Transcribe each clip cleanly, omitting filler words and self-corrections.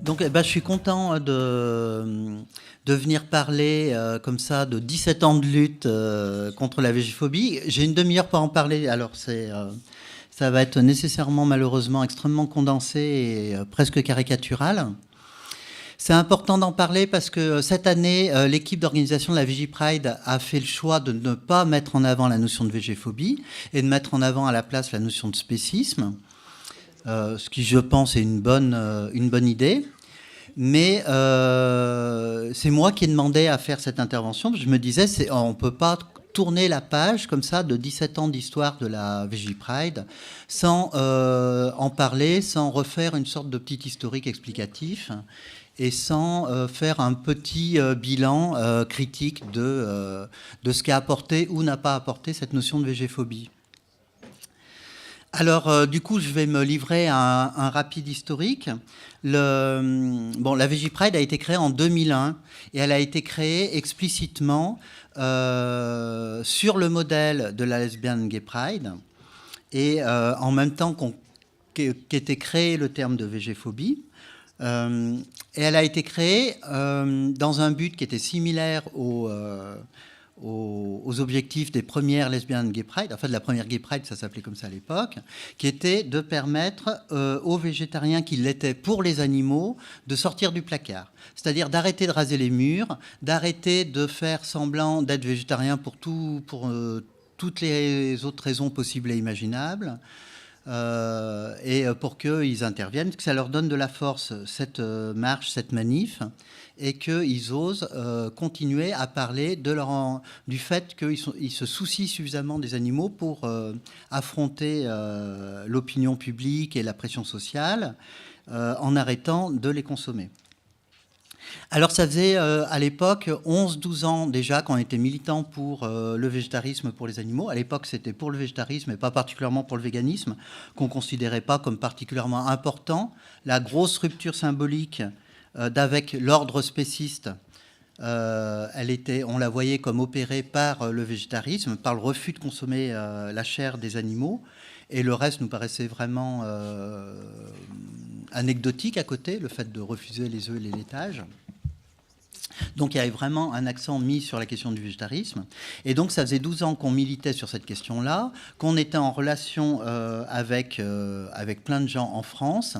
Donc, je suis content de venir parler comme ça de 17 ans de lutte contre la végéphobie. J'ai une demi-heure pour en parler, alors ça va être nécessairement, malheureusement, extrêmement condensé et presque caricatural. C'est important d'en parler parce que cette année, l'équipe d'organisation de la VégiPride a fait le choix de ne pas mettre en avant la notion de végéphobie et de mettre en avant à la place la notion de spécisme, ce qui, je pense, est une bonne idée. Mais c'est moi qui ai demandé à faire cette intervention. Je me disais, on ne peut pas tourner la page comme ça de 17 ans d'histoire de la VégiPride sans en parler, sans refaire une sorte de petit historique explicatif et sans faire un petit bilan critique de ce qu'a apporté ou n'a pas apporté cette notion de végéphobie. Alors, du coup, je vais me livrer à un rapide historique. La VégiPride a été créée en 2001 et elle a été créée explicitement sur le modèle de la Lesbian Gay Pride et en même temps qu'était créé le terme de végéphobie. Et elle a été créée dans un but qui était similaire aux objectifs des premières Lesbian Gay Pride, enfin de la première Gay Pride, ça s'appelait comme ça à l'époque, qui était de permettre aux végétariens qui l'étaient pour les animaux de sortir du placard. C'est-à-dire d'arrêter de raser les murs, d'arrêter de faire semblant d'être végétarien pour toutes les autres raisons possibles et imaginables, et pour qu'ils interviennent, que ça leur donne de la force, cette marche, cette manif, et qu'ils osent continuer à parler du fait qu'ils se soucient suffisamment des animaux pour affronter l'opinion publique et la pression sociale en arrêtant de les consommer. Alors ça faisait à l'époque 11-12 ans déjà qu'on était militant pour le végétarisme pour les animaux. À l'époque c'était pour le végétarisme et pas particulièrement pour le véganisme, qu'on ne considérait pas comme particulièrement important. La grosse rupture symbolique d'avec l'ordre spéciste, on la voyait comme opérée par le végétarisme, par le refus de consommer la chair des animaux. Et le reste nous paraissait vraiment anecdotique à côté, le fait de refuser les œufs et les laitages. Donc il y avait vraiment un accent mis sur la question du végétarisme. Et donc ça faisait 12 ans qu'on militait sur cette question-là, qu'on était en relation avec plein de gens en France,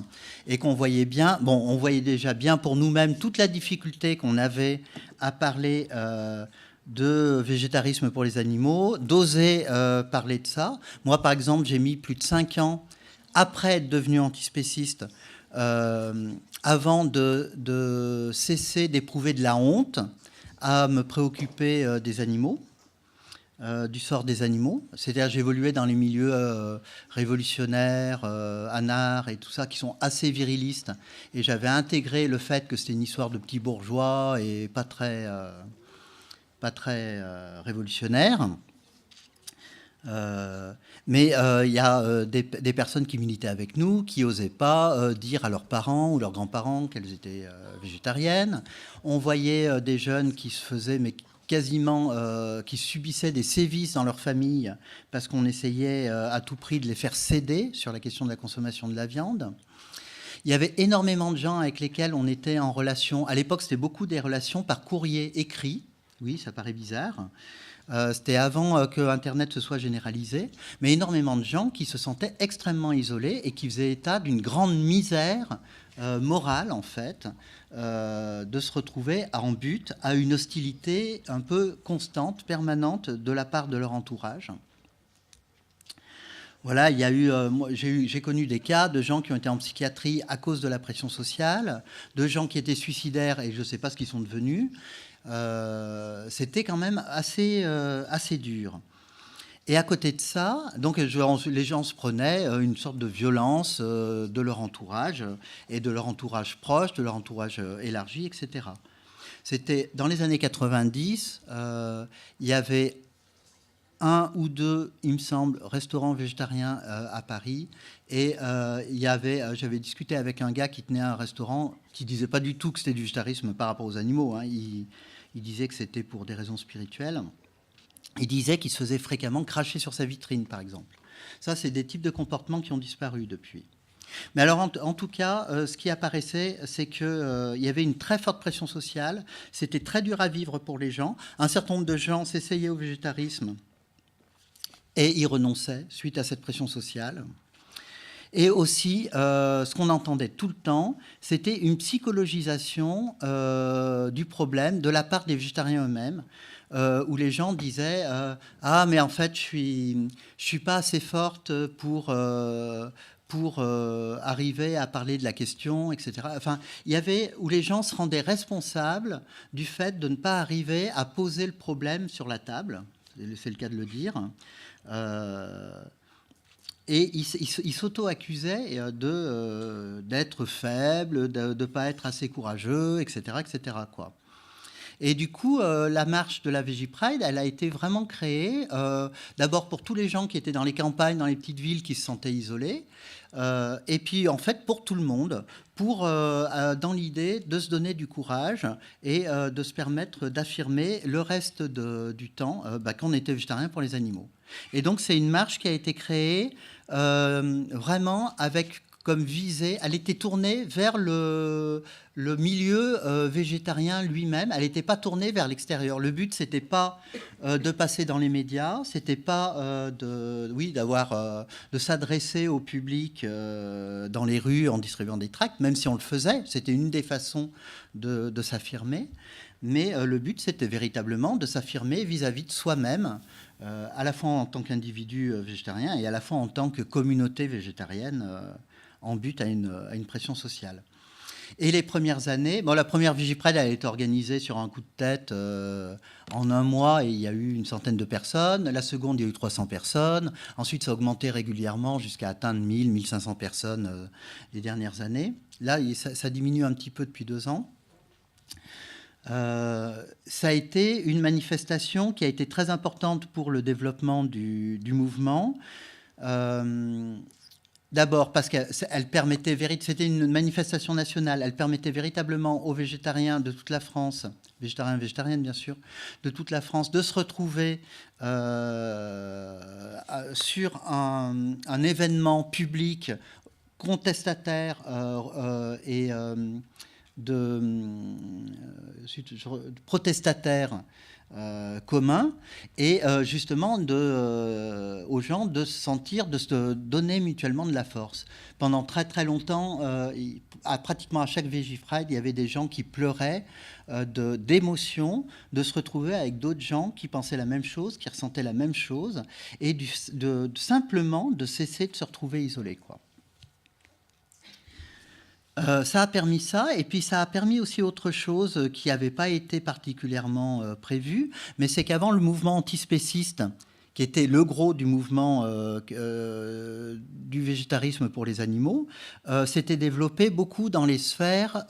et qu'on voyait bien, on voyait déjà bien pour nous-mêmes toute la difficulté qu'on avait à parler de végétarisme pour les animaux, d'oser parler de ça. Moi, par exemple, j'ai mis plus de 5 ans, après être devenu antispéciste, avant de cesser d'éprouver de la honte, à me préoccuper des animaux, du sort des animaux. C'est-à-dire j'évoluais dans les milieux révolutionnaires, anards et tout ça, qui sont assez virilistes. Et j'avais intégré le fait que c'était une histoire de petits bourgeois et pas très révolutionnaire. Mais il y a des personnes qui militaient avec nous, qui n'osaient pas dire à leurs parents ou leurs grands-parents qu'elles étaient végétariennes. On voyait des jeunes qui se faisaient, mais quasiment, qui subissaient des sévices dans leur famille parce qu'on essayait à tout prix de les faire céder sur la question de la consommation de la viande. Il y avait énormément de gens avec lesquels on était en relation. À l'époque, c'était beaucoup des relations par courrier écrit. Oui, ça paraît bizarre. C'était avant que Internet se soit généralisé, mais énormément de gens qui se sentaient extrêmement isolés et qui faisaient état d'une grande misère morale, en fait, de se retrouver en but à une hostilité un peu constante, permanente, de la part de leur entourage. Voilà, il y a eu, j'ai connu des cas de gens qui ont été en psychiatrie à cause de la pression sociale, de gens qui étaient suicidaires et je ne sais pas ce qu'ils sont devenus. C'était quand même assez dur. Et à côté de ça, donc les gens se prenaient une sorte de violence de leur entourage et de leur entourage proche, de leur entourage élargi, etc. C'était dans les années 90, il y avait 1 ou 2, il me semble, restaurants végétariens à Paris. Et j'avais discuté avec un gars qui tenait un restaurant qui disait pas du tout que c'était du végétarisme par rapport aux animaux. Hein. Il disait que c'était pour des raisons spirituelles. Il disait qu'il se faisait fréquemment cracher sur sa vitrine, par exemple. Ça, c'est des types de comportements qui ont disparu depuis. Mais alors, en tout cas, ce qui apparaissait, c'est qu'il y avait une très forte pression sociale. C'était très dur à vivre pour les gens. Un certain nombre de gens s'essayaient au végétarisme et y renonçaient suite à cette pression sociale. Et aussi, ce qu'on entendait tout le temps, c'était une psychologisation du problème de la part des végétariens eux-mêmes, où les gens disaient ah, mais en fait, je suis pas assez forte pour arriver à parler de la question, etc. Enfin, il y avait où les gens se rendaient responsables du fait de ne pas arriver à poser le problème sur la table, c'est le cas de le dire. Et il s'auto-accusait d'être faible, de ne pas être assez courageux, etc., etc., quoi. Et du coup, la marche de la Végipride, elle a été vraiment créée, d'abord pour tous les gens qui étaient dans les campagnes, dans les petites villes, qui se sentaient isolés, et puis en fait pour tout le monde, dans l'idée de se donner du courage et de se permettre d'affirmer le reste du temps qu'on était végétarien pour les animaux. Et donc c'est une marche qui a été créée vraiment avec comme visée, elle était tournée vers le milieu végétarien lui-même. Elle n'était pas tournée vers l'extérieur. Le but, c'était pas de passer dans les médias, c'était pas de s'adresser au public dans les rues en distribuant des tracts, même si on le faisait. C'était une des façons de s'affirmer. Mais le but, c'était véritablement de s'affirmer vis-à-vis de soi-même, à la fois en tant qu'individu végétarien et à la fois en tant que communauté végétarienne en but à une pression sociale. Et les premières années, la première Végipride, elle a été organisée sur un coup de tête en un mois, et il y a eu une centaine de personnes. La seconde, il y a eu 300 personnes. Ensuite, ça a augmenté régulièrement jusqu'à atteindre 1000, 1500 personnes les dernières années. Là, ça diminue un petit peu depuis 2 ans. Ça a été une manifestation qui a été très importante pour le développement du mouvement. D'abord parce qu'elle permettait, c'était une manifestation nationale, elle permettait véritablement aux végétariens de toute la France, végétariens et végétariennes bien sûr, de toute la France, de se retrouver sur un événement public contestataire et protestataire commun, et justement aux gens de se sentir, de se donner mutuellement de la force. Pendant très très longtemps, pratiquement à chaque Végipride, il y avait des gens qui pleuraient d'émotion, de se retrouver avec d'autres gens qui pensaient la même chose, qui ressentaient la même chose, et simplement de cesser de se retrouver isolés, quoi. Ça a permis ça, et puis ça a permis aussi autre chose qui n'avait pas été particulièrement prévu, mais c'est qu'avant, le mouvement antispéciste, qui était le gros du mouvement du végétarisme pour les animaux, s'était développé beaucoup dans les sphères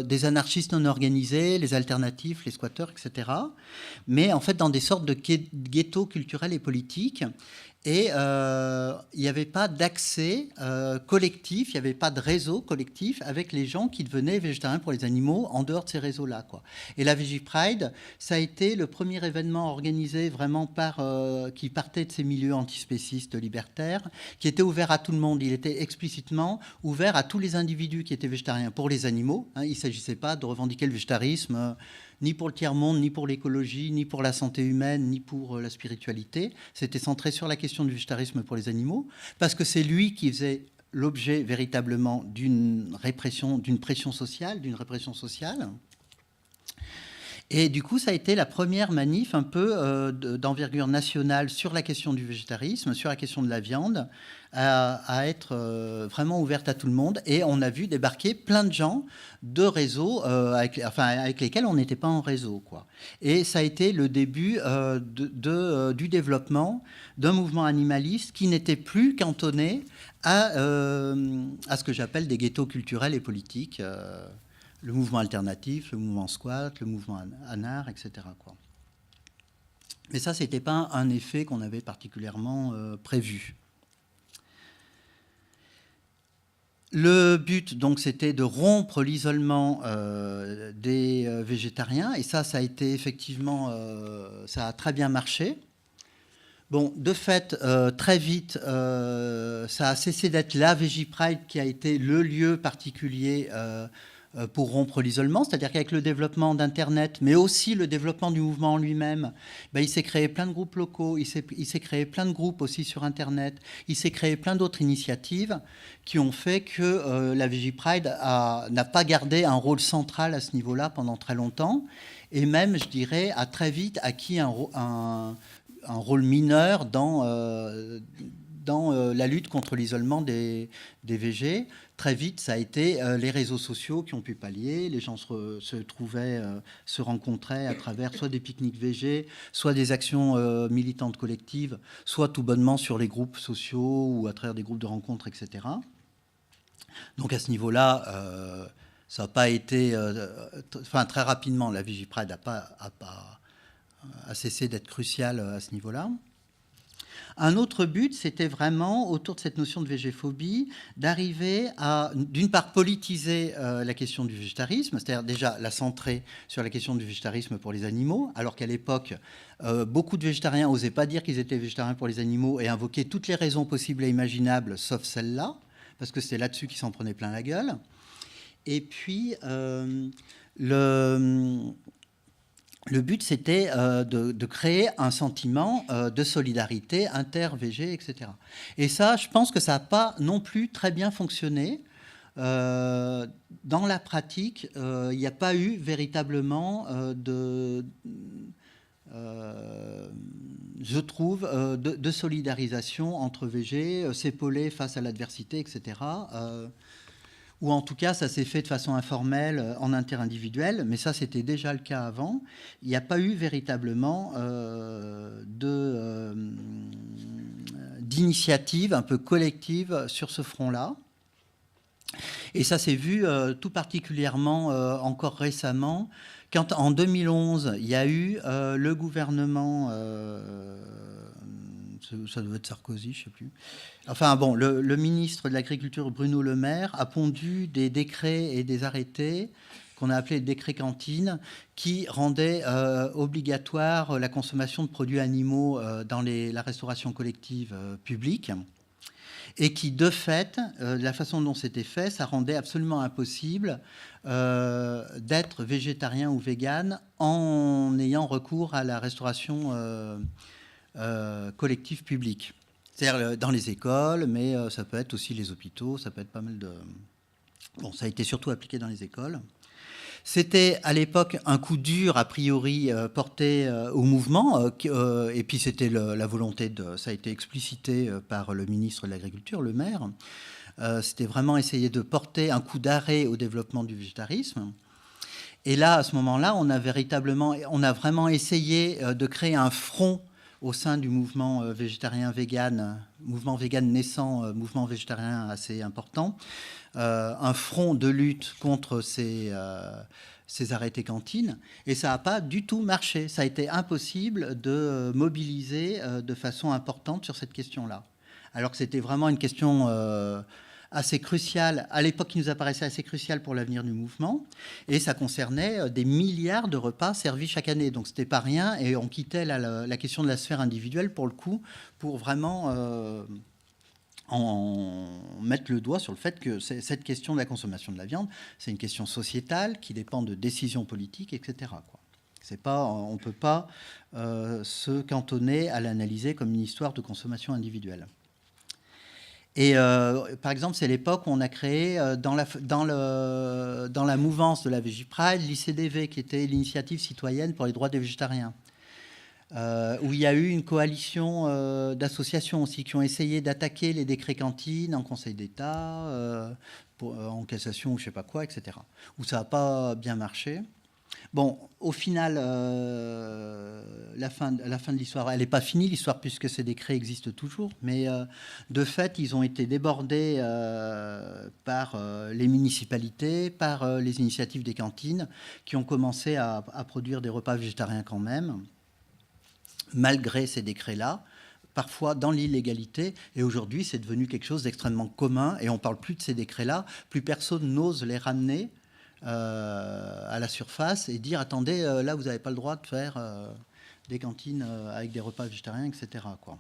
des anarchistes non organisés, les alternatifs, les squatteurs, etc. Mais en fait dans des sortes de ghettos culturels et politiques. Et il n'y avait pas d'accès collectif, il n'y avait pas de réseau collectif avec les gens qui devenaient végétariens pour les animaux en dehors de ces réseaux-là, quoi. Et la Végipride, ça a été le premier événement organisé vraiment qui partait de ces milieux antispécistes libertaires, qui était ouvert à tout le monde. Il était explicitement ouvert à tous les individus qui étaient végétariens pour les animaux. Il ne s'agissait pas de revendiquer le végétarisme ni pour le tiers-monde, ni pour l'écologie, ni pour la santé humaine, ni pour la spiritualité. C'était centré sur la question du végétarisme pour les animaux, parce que c'est lui qui faisait l'objet véritablement d'une pression sociale, d'une répression sociale. Et du coup, ça a été la première manif un peu d'envergure nationale sur la question du végétarisme, sur la question de la viande, à être vraiment ouverte à tout le monde. Et on a vu débarquer plein de gens de réseaux avec lesquels on n'était pas en réseau, quoi. Et ça a été le début du développement d'un mouvement animaliste qui n'était plus cantonné à ce que j'appelle des ghettos culturels et politiques. Le mouvement alternatif, le mouvement squat, le mouvement anar, etc., quoi. Mais ça, ce n'était pas un effet qu'on avait particulièrement prévu. Le but, donc, c'était de rompre l'isolement des végétariens. Et ça a été effectivement, ça a très bien marché. Bon, de fait, très vite, ça a cessé d'être la VeggiePride qui a été le lieu particulier pour rompre l'isolement. C'est-à-dire qu'avec le développement d'Internet, mais aussi le développement du mouvement en lui-même, ben, il s'est créé plein de groupes locaux, il s'est créé plein de groupes aussi sur Internet, il s'est créé plein d'autres initiatives qui ont fait que la VeggiePride n'a pas gardé un rôle central à ce niveau-là pendant très longtemps, et même, je dirais, a très vite acquis un rôle mineur dans la lutte contre l'isolement des VG. Très vite, ça a été les réseaux sociaux qui ont pu pallier. Les gens se trouvaient, se rencontraient à travers soit des pique-niques VG, soit des actions militantes collectives, soit tout bonnement sur les groupes sociaux ou à travers des groupes de rencontres, etc. Donc à ce niveau-là, ça n'a pas été... très rapidement, la VeggiePride a cessé d'être cruciale à ce niveau-là. Un autre but, c'était vraiment, autour de cette notion de végéphobie, d'arriver à, d'une part, politiser la question du végétarisme, c'est-à-dire déjà la centrer sur la question du végétarisme pour les animaux, alors qu'à l'époque, beaucoup de végétariens n'osaient pas dire qu'ils étaient végétariens pour les animaux et invoquaient toutes les raisons possibles et imaginables, sauf celle-là, parce que c'est là-dessus qu'ils s'en prenaient plein la gueule. Et puis, le but, c'était de créer un sentiment de solidarité inter-VG, etc. Et ça, je pense que ça n'a pas non plus très bien fonctionné. Dans la pratique, il n'y a pas eu véritablement je trouve, de solidarisation entre VG, s'épauler face à l'adversité, etc. Ou en tout cas, ça s'est fait de façon informelle, en interindividuel, mais ça, c'était déjà le cas avant. Il n'y a pas eu véritablement d'initiative un peu collective sur ce front-là. Et ça s'est vu tout particulièrement encore récemment, quand en 2011, il y a eu le gouvernement... ça doit être Sarkozy, je ne sais plus. Enfin bon, le ministre de l'Agriculture, Bruno Le Maire, a pondu des décrets et des arrêtés qu'on a appelés décrets cantines, qui rendaient obligatoire la consommation de produits animaux dans la restauration collective publique, et qui, de fait, la façon dont c'était fait, ça rendait absolument impossible d'être végétarien ou végane en ayant recours à la restauration collective publique. C'est-à-dire dans les écoles, mais ça peut être aussi les hôpitaux, ça peut être pas mal de... Bon, ça a été surtout appliqué dans les écoles. C'était à l'époque un coup dur, a priori, porté au mouvement, et puis c'était la volonté de... Ça a été explicité par le ministre de l'Agriculture, le maire. C'était vraiment essayer de porter un coup d'arrêt au développement du végétarisme. Et là, à ce moment-là, on a vraiment essayé de créer un front au sein du mouvement végétarien-vegan, mouvement vegan naissant, mouvement végétarien assez important, un front de lutte contre ces arrêtés cantines, et ça n'a pas du tout marché. Ça a été impossible de mobiliser de façon importante sur cette question-là. Alors que c'était vraiment une question assez cruciale, à l'époque qui nous apparaissait assez cruciale pour l'avenir du mouvement, et ça concernait des milliards de repas servis chaque année, donc c'était pas rien, et on quittait la question de la sphère individuelle pour le coup, pour vraiment en mettre le doigt sur le fait que cette question de la consommation de la viande, c'est une question sociétale qui dépend de décisions politiques, etc., quoi. C'est pas, on ne peut pas se cantonner à l'analyser comme une histoire de consommation individuelle. Et par exemple, c'est l'époque où on a créé dans la mouvance de la VeggiePride l'ICDV, qui était l'initiative citoyenne pour les droits des végétariens, où il y a eu une coalition d'associations aussi qui ont essayé d'attaquer les décrets cantines en Conseil d'État, en cassation ou je ne sais pas quoi, etc., où ça n'a pas bien marché. Bon, au final, la fin de l'histoire, elle n'est pas finie, l'histoire, puisque ces décrets existent toujours, mais de fait, ils ont été débordés par les municipalités, par les initiatives des cantines, qui ont commencé à produire des repas végétariens quand même, malgré ces décrets-là, parfois dans l'illégalité, et aujourd'hui, c'est devenu quelque chose d'extrêmement commun, et on ne parle plus de ces décrets-là, plus personne n'ose les ramener à la surface et dire attendez, là vous n'avez pas le droit de faire des cantines avec des repas végétariens, etc., quoi.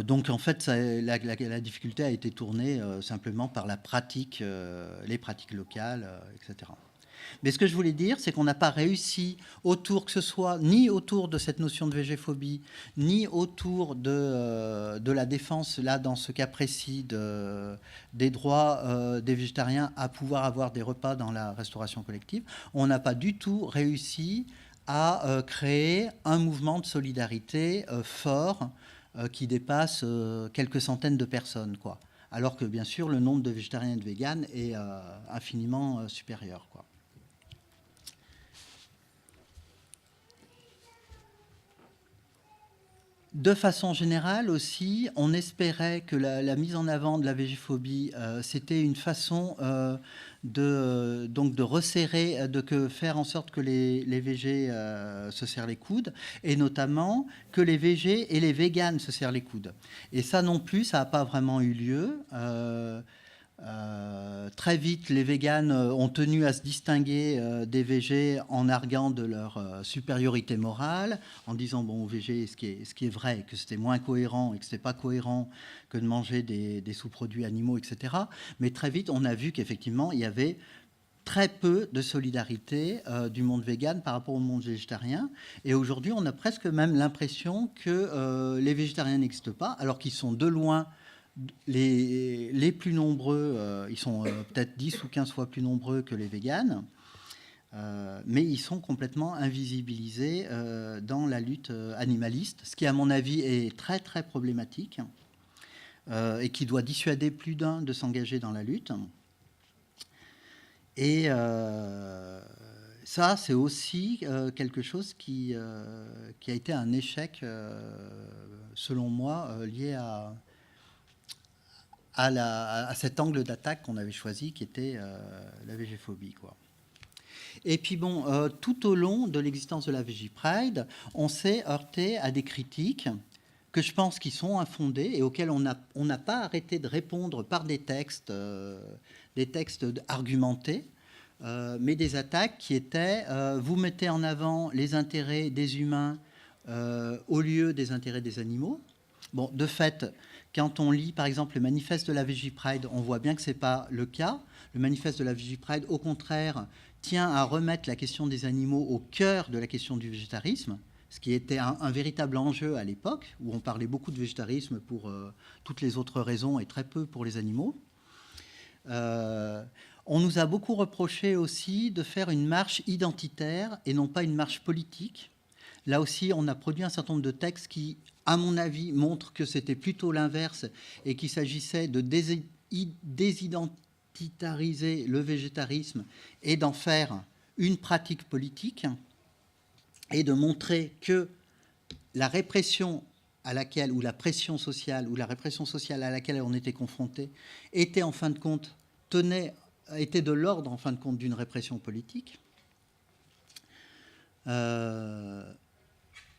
Donc en fait, la difficulté a été tournée simplement par la pratique, les pratiques locales, etc. Mais ce que je voulais dire, c'est qu'on n'a pas réussi autour, que ce soit ni autour de cette notion de végéphobie, ni autour de la défense, là, dans ce cas précis, des droits des végétariens à pouvoir avoir des repas dans la restauration collective. On n'a pas du tout réussi à créer un mouvement de solidarité fort qui dépasse quelques centaines de personnes, quoi. Alors que, bien sûr, le nombre de végétariens et de véganes est infiniment supérieur, quoi. De façon générale aussi, on espérait que la mise en avant de la végéphobie, c'était une façon donc de resserrer, faire en sorte que les végés se serrent les coudes, et notamment que les végés et les véganes se serrent les coudes. Et ça non plus, ça n'a pas vraiment eu lieu. Très vite, les véganes ont tenu à se distinguer des végés en arguant de leur supériorité morale, en disant bon, aux végés, ce qui est vrai, que c'était moins cohérent et que c'était pas cohérent que de manger des sous-produits animaux, etc. Mais très vite, on a vu qu'effectivement, il y avait très peu de solidarité du monde végane par rapport au monde végétarien. Et aujourd'hui, on a presque même l'impression que les végétariens n'existent pas, alors qu'ils sont de loin les plus nombreux. Ils sont peut-être 10 ou 15 fois plus nombreux que les véganes, mais ils sont complètement invisibilisés dans la lutte animaliste, ce qui, à mon avis, est très, très problématique et qui doit dissuader plus d'un de s'engager dans la lutte. Et ça, c'est aussi quelque chose qui a été un échec, selon moi, lié à cet angle d'attaque qu'on avait choisi, qui était la végéphobie, quoi. Et puis bon, tout au long de l'existence de la Végipride, on s'est heurté à des critiques que je pense qui sont infondées et auxquelles on n'a pas arrêté de répondre par des textes argumentés, mais des attaques qui étaient vous mettez en avant les intérêts des humains au lieu des intérêts des animaux. Bon, de fait, quand on lit par exemple le manifeste de la Végipride, on voit bien que ce n'est pas le cas. Le manifeste de la Végipride, au contraire, tient à remettre la question des animaux au cœur de la question du végétarisme, ce qui était un véritable enjeu à l'époque, où on parlait beaucoup de végétarisme pour toutes les autres raisons et très peu pour les animaux. On nous a beaucoup reproché aussi de faire une marche identitaire et non pas une marche politique. Là aussi, on a produit un certain nombre de textes qui, à mon avis, montrent que c'était plutôt l'inverse et qu'il s'agissait de désidentitariser le végétarisme et d'en faire une pratique politique et de montrer que la répression à laquelle, ou la pression sociale, ou la répression sociale à laquelle on était confronté, était en fin de compte, était de l'ordre en fin de compte d'une répression politique.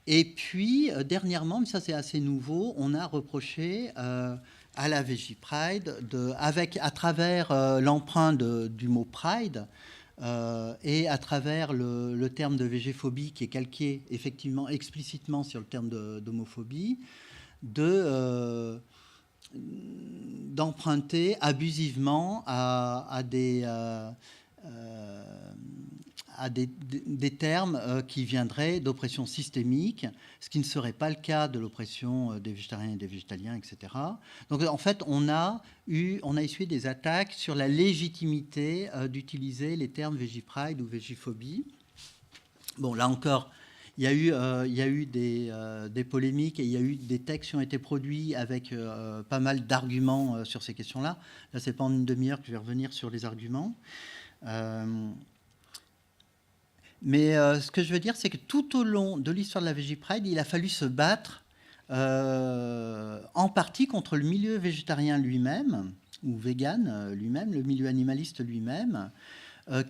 Et puis, dernièrement, mais ça c'est assez nouveau, on a reproché à la Végipride, à travers l'emprunt du mot Pride, et à travers le terme de végéphobie qui est calqué effectivement explicitement sur le terme d'homophobie, d'emprunter abusivement à des termes qui viendraient d'oppression systémique, ce qui ne serait pas le cas de l'oppression des végétariens et des végétaliens, etc. Donc en fait, on a essuyé des attaques sur la légitimité d'utiliser les termes Végipride ou végéphobie. Bon, là encore, il y a eu des polémiques et il y a eu des textes qui ont été produits avec pas mal d'arguments sur ces questions-là. Là, c'est pas en une demi-heure que je vais revenir sur les arguments. Mais ce que je veux dire, c'est que tout au long de l'histoire de la Végipride, il a fallu se battre en partie contre le milieu végétarien lui-même, ou vegan lui-même, le milieu animaliste lui-même,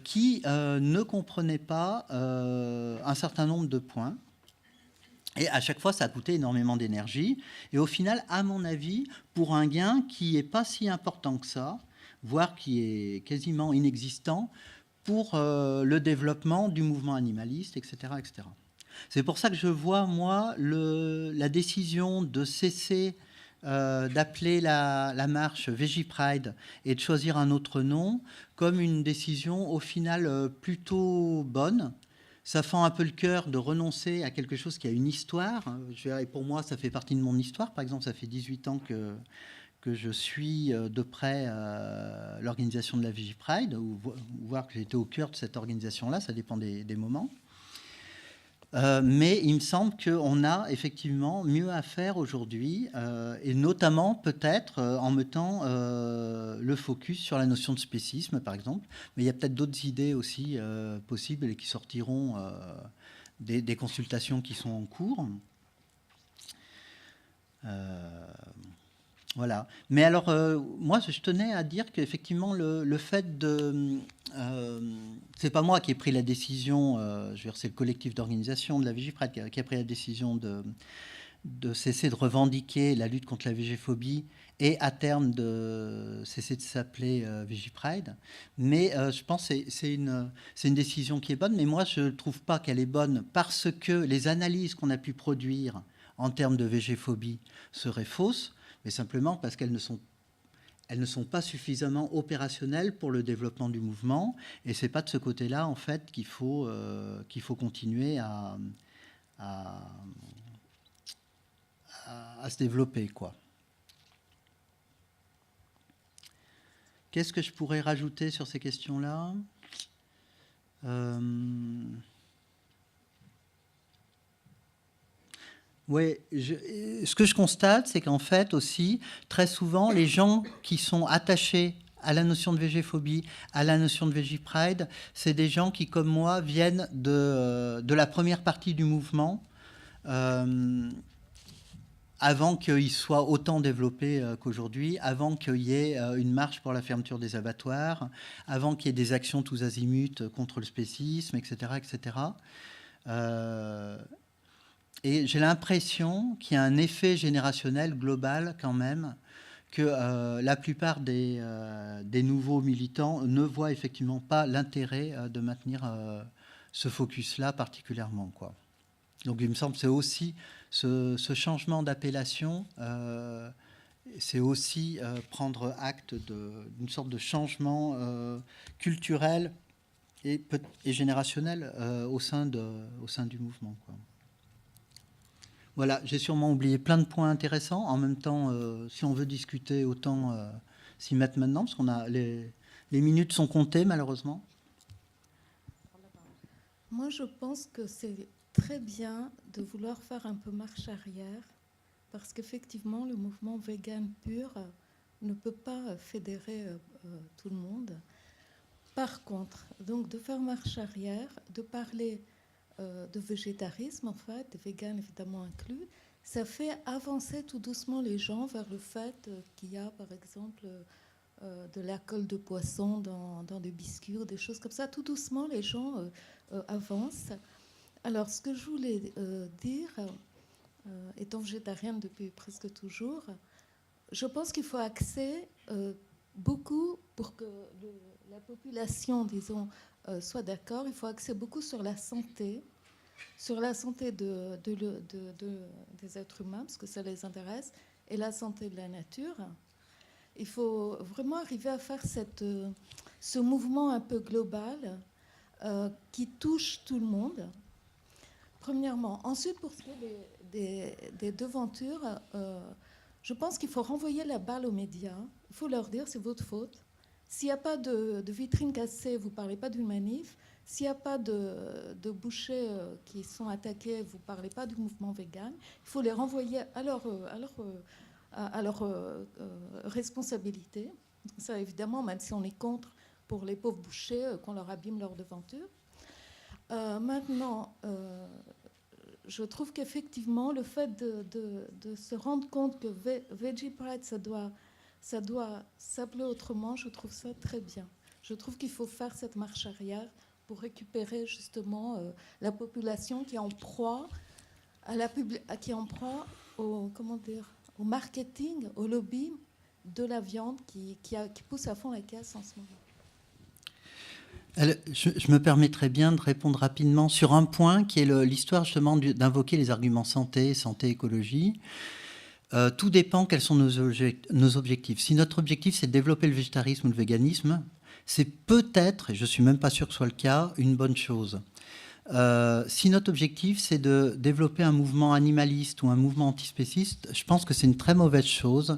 qui ne comprenait pas un certain nombre de points. Et à chaque fois, ça a coûté énormément d'énergie. Et au final, à mon avis, pour un gain qui n'est pas si important que ça, voire qui est quasiment inexistant, pour le développement du mouvement animaliste, etc., etc. C'est pour ça que je vois, moi, la décision de cesser d'appeler la marche VeggiePride et de choisir un autre nom comme une décision au final plutôt bonne. Ça fend un peu le cœur de renoncer à quelque chose qui a une histoire. Et pour moi, ça fait partie de mon histoire. Par exemple, ça fait 18 ans que je suis de près l'organisation de la VeggiePride, ou voir que j'étais au cœur de cette organisation-là, ça dépend des moments. Mais il me semble qu'on a effectivement mieux à faire aujourd'hui, et notamment peut-être en mettant le focus sur la notion de spécisme, par exemple. Mais il y a peut-être d'autres idées aussi possibles et qui sortiront des consultations qui sont en cours. Voilà. Mais alors, moi, je tenais à dire qu'effectivement, le fait de... c'est pas moi qui ai pris la décision, je veux dire, c'est le collectif d'organisation de la VeggiePride qui a pris la décision de cesser de revendiquer la lutte contre la végéphobie et à terme de cesser de s'appeler VeggiePride. Mais je pense que c'est une décision qui est bonne, mais moi, je ne trouve pas qu'elle est bonne parce que les analyses qu'on a pu produire en termes de végéphobie seraient fausses, mais simplement parce qu'elles ne sont pas suffisamment opérationnelles pour le développement du mouvement. Et ce n'est pas de ce côté-là, en fait, qu'il faut continuer à se développer, quoi. Qu'est-ce que je pourrais rajouter sur ces questions-là ? Oui, ce que je constate, c'est qu'en fait aussi, très souvent, les gens qui sont attachés à la notion de végéphobie, à la notion de VeggiePride, c'est des gens qui, comme moi, viennent de la première partie du mouvement, avant qu'il soit autant développé qu'aujourd'hui, avant qu'il y ait une marche pour la fermeture des abattoirs, avant qu'il y ait des actions tous azimuts contre le spécisme, etc., etc. Et j'ai l'impression qu'il y a un effet générationnel global quand même, que la plupart des nouveaux militants ne voient effectivement pas l'intérêt de maintenir ce focus-là particulièrement, quoi. Donc il me semble que c'est aussi ce changement d'appellation, c'est aussi prendre acte d'une sorte de changement culturel et générationnel au sein du mouvement, quoi. Voilà, j'ai sûrement oublié plein de points intéressants. En même temps, si on veut discuter, autant s'y mettre maintenant, parce qu'on a les minutes sont comptées, malheureusement. Moi, je pense que c'est très bien de vouloir faire un peu marche arrière, parce qu'effectivement, le mouvement vegan pur ne peut pas fédérer tout le monde. Par contre, donc de faire marche arrière, de parler de végétarisme, en fait, de vegan évidemment inclus, ça fait avancer tout doucement les gens vers le fait qu'il y a, par exemple, de la colle de poisson dans des biscuits ou des choses comme ça. Tout doucement, les gens avancent. Alors, ce que je voulais dire, étant végétarienne depuis presque toujours, je pense qu'il faut axer beaucoup pour que la population, disons, soit d'accord. Il faut axer beaucoup sur la santé des êtres humains, parce que ça les intéresse, et la santé de la nature. Il faut vraiment arriver à faire ce mouvement un peu global qui touche tout le monde, premièrement. Ensuite, pour ce qui est des devantures, je pense qu'il faut renvoyer la balle aux médias. Il faut leur dire c'est votre faute. S'il n'y a pas de vitrine cassée, vous ne parlez pas d'une manif. S'il n'y a pas de bouchers qui sont attaqués, vous ne parlez pas du mouvement vegan. Il faut les renvoyer à leur responsabilité. Ça, évidemment, même si on est contre pour les pauvres bouchers, qu'on leur abîme leur devanture. Maintenant, je trouve qu'effectivement, le fait de se rendre compte que VeggiePride, ça doit s'appeler autrement, je trouve ça très bien. Je trouve qu'il faut faire cette marche arrière pour récupérer justement la population qui est en proie au marketing, au lobby de la viande qui pousse à fond la caisse en ce moment. Je me permettrai bien de répondre rapidement sur un point qui est l'histoire justement d'invoquer les arguments santé, écologie. Tout dépend quels sont nos objectifs. Si notre objectif c'est de développer le végétarisme ou le véganisme, c'est peut-être, et je ne suis même pas sûr que ce soit le cas, une bonne chose. Si notre objectif c'est de développer un mouvement animaliste ou un mouvement antispéciste, je pense que c'est une très mauvaise chose.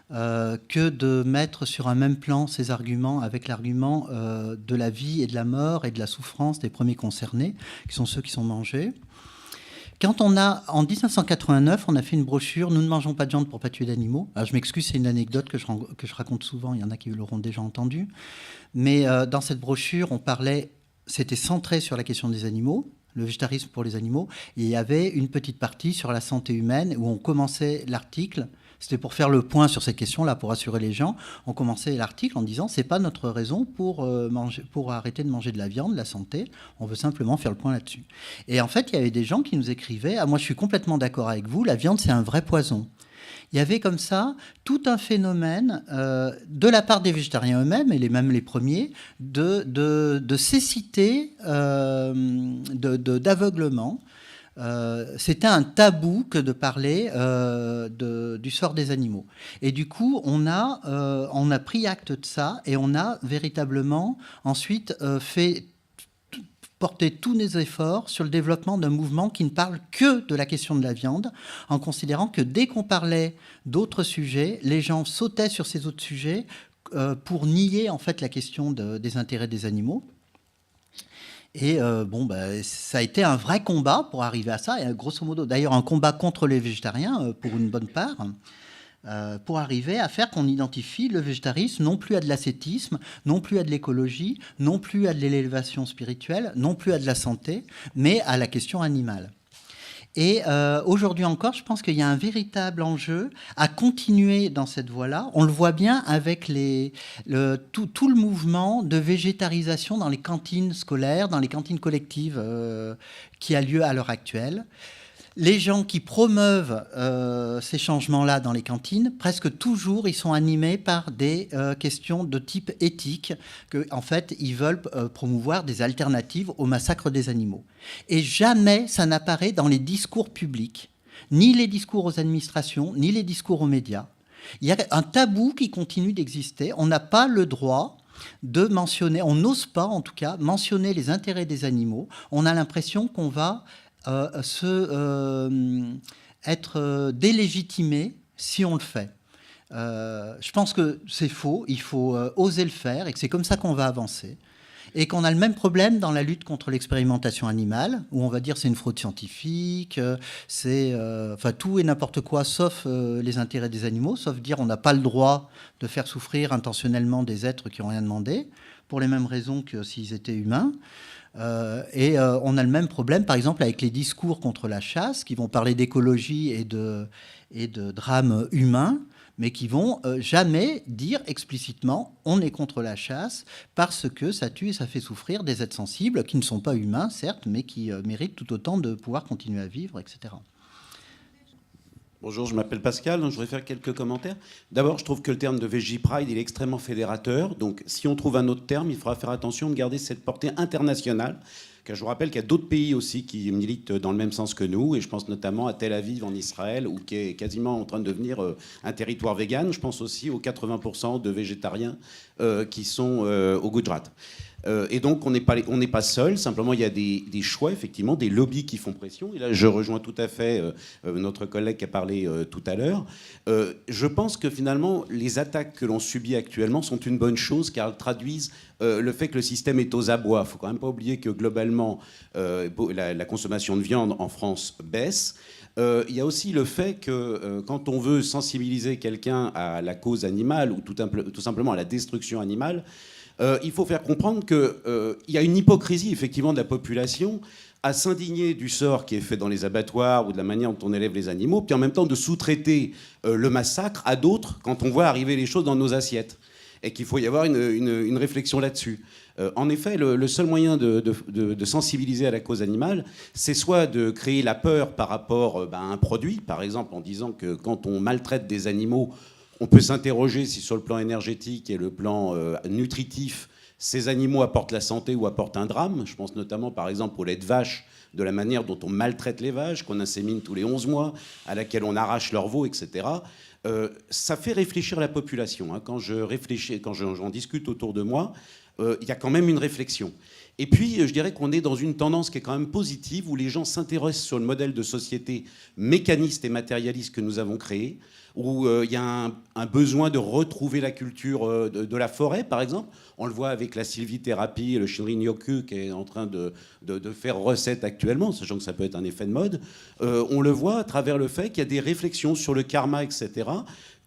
Que de mettre sur un même plan ces arguments avec l'argument de la vie et de la mort et de la souffrance des premiers concernés, qui sont ceux qui sont mangés. En 1989, on a fait une brochure « Nous ne mangeons pas de viande pour pas tuer d'animaux ». Alors je m'excuse, c'est une anecdote que je raconte souvent, il y en a qui l'auront déjà entendu. Mais dans cette brochure, c'était centré sur la question des animaux, le végétarisme pour les animaux, et il y avait une petite partie sur la santé humaine où on commençait l'article. C'était pour faire le point sur ces questions-là, pour rassurer les gens. On commençait l'article en disant c'est pas notre raison pour arrêter de manger de la viande, la santé. On veut simplement faire le point là-dessus. Et en fait, il y avait des gens qui nous écrivaient moi, je suis complètement d'accord avec vous. La viande, c'est un vrai poison. Il y avait comme ça tout un phénomène de la part des végétariens eux-mêmes, et même les premiers, de cécité, d'aveuglement. C'était un tabou que de parler du sort des animaux. Et du coup, on a pris acte de ça et on a véritablement ensuite porter tous nos efforts sur le développement d'un mouvement qui ne parle que de la question de la viande, en considérant que dès qu'on parlait d'autres sujets, les gens sautaient sur ces autres sujets pour nier en fait la question des intérêts des animaux. Et ça a été un vrai combat pour arriver à ça, et grosso modo, d'ailleurs, un combat contre les végétariens, pour une bonne part, pour arriver à faire qu'on identifie le végétarisme non plus à de l'ascétisme, non plus à de l'écologie, non plus à de l'élévation spirituelle, non plus à de la santé, mais à la question animale. Et aujourd'hui encore, je pense qu'il y a un véritable enjeu à continuer dans cette voie-là. On le voit bien avec tout le mouvement de végétarisation dans les cantines scolaires, dans les cantines collectives qui a lieu à l'heure actuelle. Les gens qui promeuvent ces changements-là dans les cantines, presque toujours, ils sont animés par des questions de type éthique, qu'en fait, ils veulent promouvoir des alternatives au massacre des animaux. Et jamais ça n'apparaît dans les discours publics, ni les discours aux administrations, ni les discours aux médias. Il y a un tabou qui continue d'exister. On n'a pas le droit de mentionner, on n'ose pas en tout cas, mentionner les intérêts des animaux. On a l'impression qu'on va être délégitimé si on le fait. Je pense que c'est faux, il faut oser le faire et que c'est comme ça qu'on va avancer. Et qu'on a le même problème dans la lutte contre l'expérimentation animale, où on va dire c'est une fraude scientifique, c'est tout et n'importe quoi sauf les intérêts des animaux, sauf dire on n'a pas le droit de faire souffrir intentionnellement des êtres qui n'ont rien demandé, pour les mêmes raisons que s'ils étaient humains. On a le même problème, par exemple, avec les discours contre la chasse, qui vont parler d'écologie et de drames humains, mais qui vont jamais dire explicitement on est contre la chasse parce que ça tue et ça fait souffrir des êtres sensibles qui ne sont pas humains, certes, mais qui méritent tout autant de pouvoir continuer à vivre, etc. Bonjour, je m'appelle Pascal, donc je voudrais faire quelques commentaires. D'abord, je trouve que le terme de VeggiePride, il est extrêmement fédérateur. Donc, si on trouve un autre terme, il faudra faire attention de garder cette portée internationale. Car je vous rappelle qu'il y a d'autres pays aussi qui militent dans le même sens que nous. Et je pense notamment à Tel Aviv en Israël, où qui est quasiment en train de devenir un territoire vegan. Je pense aussi aux 80% de végétariens qui sont au Gujarat. Et donc, on n'est pas seul. Simplement, il y a des choix, effectivement, des lobbies qui font pression. Et là, je rejoins tout à fait notre collègue qui a parlé tout à l'heure. Je pense que finalement, les attaques que l'on subit actuellement sont une bonne chose, car elles traduisent le fait que le système est aux abois. Il ne faut quand même pas oublier que globalement, la consommation de viande en France baisse. Il y a aussi le fait que quand on veut sensibiliser quelqu'un à la cause animale ou tout simplement à la destruction animale, il faut faire comprendre qu'il y a une hypocrisie effectivement de la population à s'indigner du sort qui est fait dans les abattoirs ou de la manière dont on élève les animaux, puis en même temps de sous-traiter le massacre à d'autres quand on voit arriver les choses dans nos assiettes. Et qu'il faut y avoir une réflexion là-dessus. En effet, le seul moyen de sensibiliser à la cause animale, c'est soit de créer la peur par rapport à un produit, par exemple en disant que quand on maltraite des animaux, on peut s'interroger si sur le plan énergétique et le plan nutritif, ces animaux apportent la santé ou apportent un drame. Je pense notamment, par exemple, au lait de vache, de la manière dont on maltraite les vaches, qu'on insémine tous les 11 mois, à laquelle on arrache leur veau, etc. Ça fait réfléchir la population. Hein. Quand j'en discute autour de moi, il y a quand même une réflexion. Et puis, je dirais qu'on est dans une tendance qui est quand même positive, où les gens s'intéressent sur le modèle de société mécaniste et matérialiste que nous avons créé, où il y a un besoin de retrouver la culture de la forêt, par exemple. On le voit avec la sylvithérapie et le Shinrin-yoku qui est en train de faire recette actuellement, sachant que ça peut être un effet de mode. On le voit à travers le fait qu'il y a des réflexions sur le karma, etc.,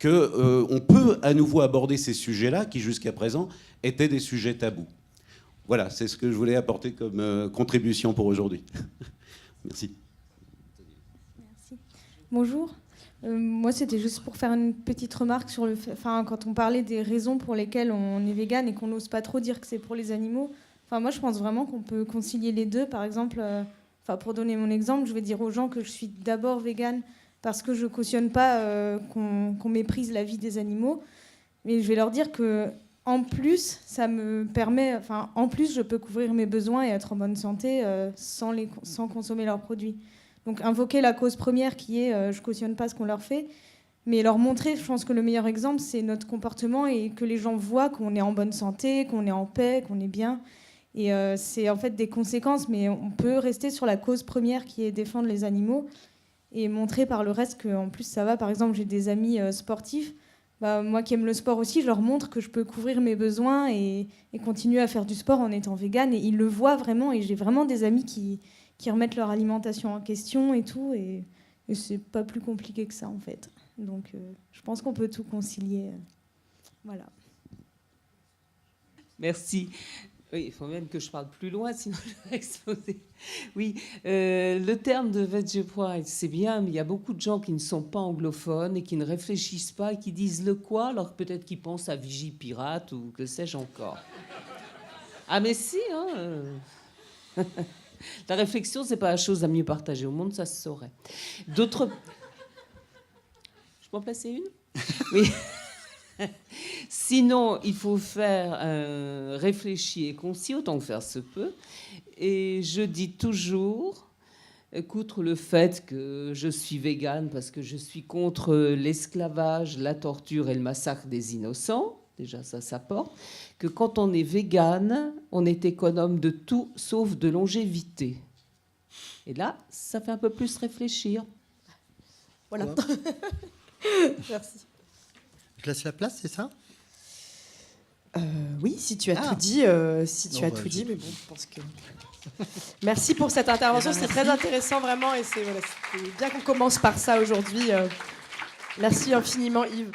qu'on peut à nouveau aborder ces sujets-là qui, jusqu'à présent, étaient des sujets tabous. Voilà, c'est ce que je voulais apporter comme contribution pour aujourd'hui. Merci. Merci. Bonjour. Moi, c'était juste pour faire une petite remarque sur le fait, quand on parlait des raisons pour lesquelles on est végane et qu'on n'ose pas trop dire que c'est pour les animaux. Moi, je pense vraiment qu'on peut concilier les deux. Par exemple, pour donner mon exemple, je vais dire aux gens que je suis d'abord végane parce que je cautionne pas qu'on méprise la vie des animaux. Mais je vais leur dire que en plus, ça me permet, en plus, je peux couvrir mes besoins et être en bonne santé sans consommer leurs produits. Donc invoquer la cause première qui est je cautionne pas ce qu'on leur fait, mais leur montrer, je pense que le meilleur exemple, c'est notre comportement et que les gens voient qu'on est en bonne santé, qu'on est en paix, qu'on est bien. Et c'est en fait des conséquences, mais on peut rester sur la cause première qui est défendre les animaux et montrer par le reste qu'en plus ça va. Par exemple, j'ai des amis sportifs. Moi qui aime le sport aussi, je leur montre que je peux couvrir mes besoins et continuer à faire du sport en étant végane. Et ils le voient vraiment. Et j'ai vraiment des amis qui remettent leur alimentation en question et tout. Et c'est pas plus compliqué que ça, en fait. Donc, je pense qu'on peut tout concilier. Voilà. Merci. Oui, il faut même que je parle plus loin, sinon je vais exploser. Oui, le terme de Veggie Pride, c'est bien, mais il y a beaucoup de gens qui ne sont pas anglophones et qui ne réfléchissent pas et qui disent le quoi, alors que peut-être qu'ils pensent à Vigie Pirate ou que sais-je encore. Ah mais si, hein La réflexion, c'est pas la chose la mieux partagée au monde, ça se saurait. D'autres... Je peux en placer une ? Oui. Sinon, il faut faire réfléchir et concis, autant que faire se peut. Et je dis toujours, outre le fait que je suis végane parce que je suis contre l'esclavage, la torture et le massacre des innocents, déjà ça porte, que quand on est végane, on est économe de tout sauf de longévité. Et là, ça fait un peu plus réfléchir. Voilà. Merci. Je laisse la place, c'est ça ? Oui, si tu as tout dit, dit, mais bon, je pense que... Merci pour cette intervention, c'était très intéressant vraiment, et c'est bien qu'on commence par ça aujourd'hui. Merci infiniment, Yves.